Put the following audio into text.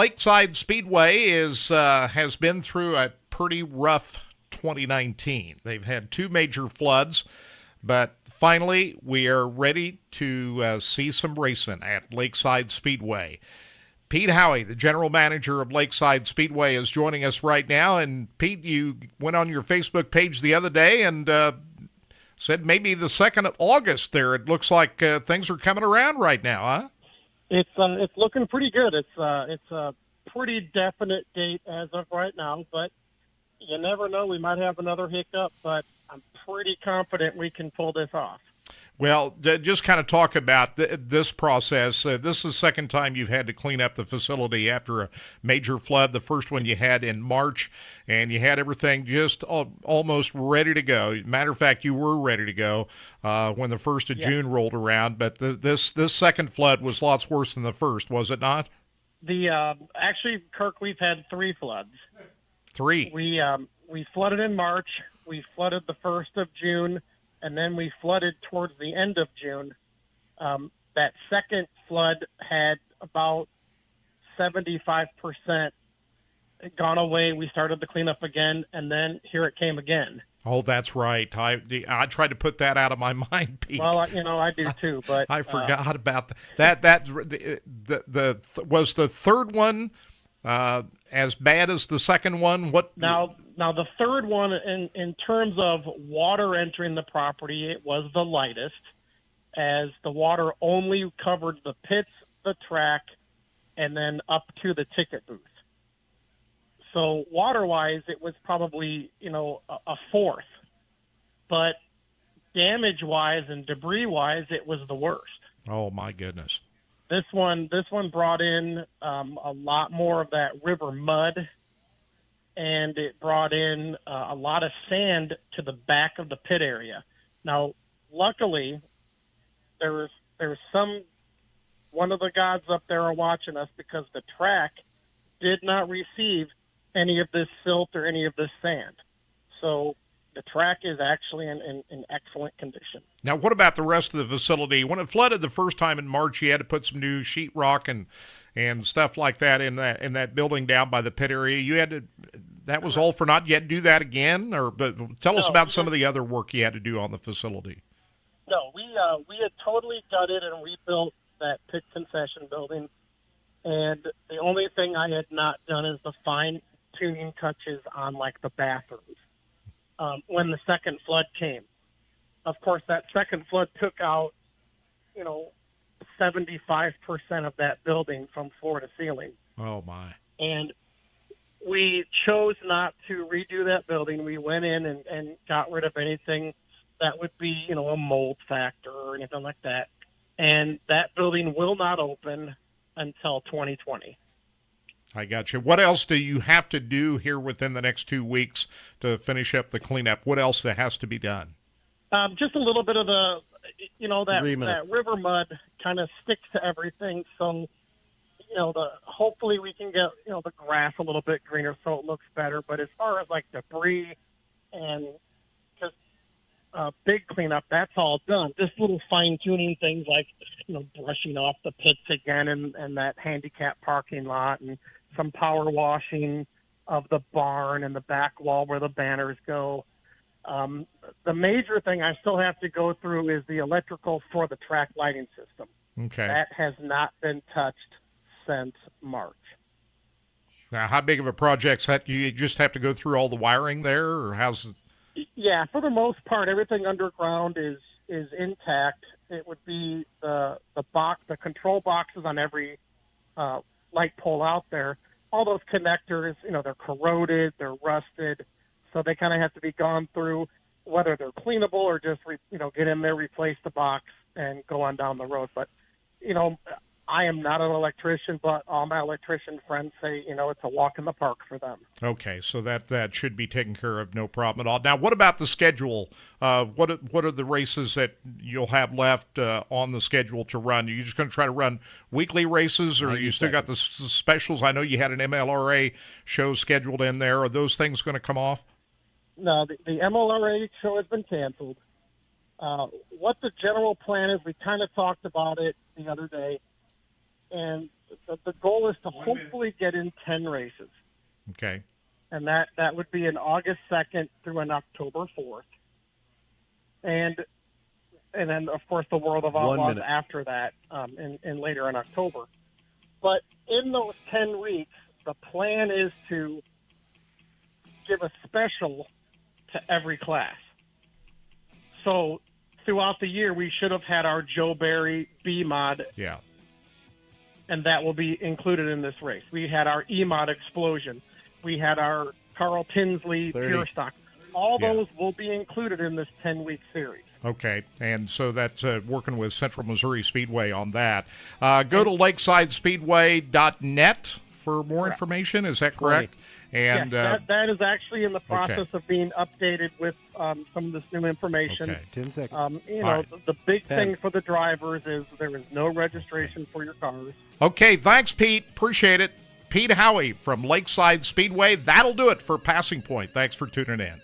Lakeside Speedway has been through a pretty rough 2019. They've had two major floods, but finally we are ready to see some racing at Lakeside Speedway. Pete Howey, the general manager of Lakeside Speedway, is joining us right now. And Pete, you went on your Facebook page the other day and said maybe the 2nd of August there. It looks like things are coming around right now, huh? It's looking pretty good. It's a pretty definite date as of right now, but you never know. We might have another hiccup, but I'm pretty confident we can pull this off. Well, just kind of talk about this process. This is the second time you've had to clean up the facility after a major flood. The first one you had in March, and you had everything just almost ready to go. Matter of fact, you were ready to go when the 1st of June rolled around. But this second flood was lots worse than the first, was it not? Actually, Kirk, we've had 3 floods. 3. We flooded in March. We flooded the 1st of June. And then we flooded towards the end of June. That second flood had about 75% gone away. We started the cleanup again, and then here it came again. Oh, that's right. I tried to put that out of my mind, Pete. Well, I do too, but I forgot about that. Was the third one as bad as the second one? What Now, the third one, in terms of water entering the property, it was the lightest, as the water only covered the pits, the track, and then up to the ticket booth. So water-wise, it was probably, a fourth. But damage-wise and debris-wise, it was the worst. Oh, my goodness. This one brought in a lot more of that river mud, and it brought in a lot of sand to the back of the pit area. Now, luckily, there's one of the gods up there are watching us, because the track did not receive any of this silt or any of this sand. So the track is actually in excellent condition. Now, what about the rest of the facility? When it flooded the first time in March, you had to put some new sheetrock and stuff like that in that building down by the pit area. That was all for naught. You had to do that again, but tell us about some of the other work you had to do on the facility. No, we had totally gutted and rebuilt that pit concession building, and the only thing I had not done is the fine tuning touches on like the bathrooms. When the second flood came, of course, that second flood took out, 75% of that building from floor to ceiling. Oh my! And we chose not to redo that building. We went in and got rid of anything that would be, a mold factor or anything like that. And that building will not open until 2020. I got you. What else do you have to do here within the next 2 weeks to finish up the cleanup? What else has to be done? Just a little bit of that river mud kind of sticks to everything. So, hopefully we can get, the grass a little bit greener so it looks better. But as far as like debris and just big cleanup, that's all done. Just little fine tuning things like, brushing off the pits again and that handicap parking lot, and some power washing of the barn and the back wall where the banners go. The major thing I still have to go through is the electrical for the track lighting system. Okay. That has not been touched since March. Now, how big of a project? You just have to go through all the wiring there, or how's it? Yeah, for the most part, everything underground is intact. It would be the control boxes on every light pole out there. All those connectors, they're corroded, they're rusted, so they kind of have to be gone through, whether they're cleanable or just get in there, replace the box, and go on down the road. But I am not an electrician, but all my electrician friends say, it's a walk in the park for them. Okay, so that should be taken care of, no problem at all. Now, what about the schedule? What are the races that you'll have left on the schedule to run? Are you just going to try to run weekly races, or you still got the specials? I know you had an MLRA show scheduled in there. Are those things going to come off? No, the MLRA show has been canceled. What the general plan is, we kind of talked about it the other day. And the goal is to hopefully get in 10 races. Okay. And that would be an August 2nd through an October 4th. And then, of course, the World of Outlaws after that in later in October. But in those 10 weeks, the plan is to give a special to every class. So throughout the year, we should have had our Joe Barry B-Mod. Yeah. And that will be included in this race. We had our E-Mod Explosion. We had our Carl Tinsley Pure Stock. All those will be included in this 10-week series. Okay, and so that's working with Central Missouri Speedway on that. Go to lakesidespeedway.net for more information. Is that correct? And yes, that is actually in the process of being updated with some of this new information. Okay. 10 seconds. Right. The big thing for the drivers is there is no registration for your cars. Okay, thanks, Pete. Appreciate it. Pete Howey from Lakeside Speedway. That'll do it for Passing Point. Thanks for tuning in.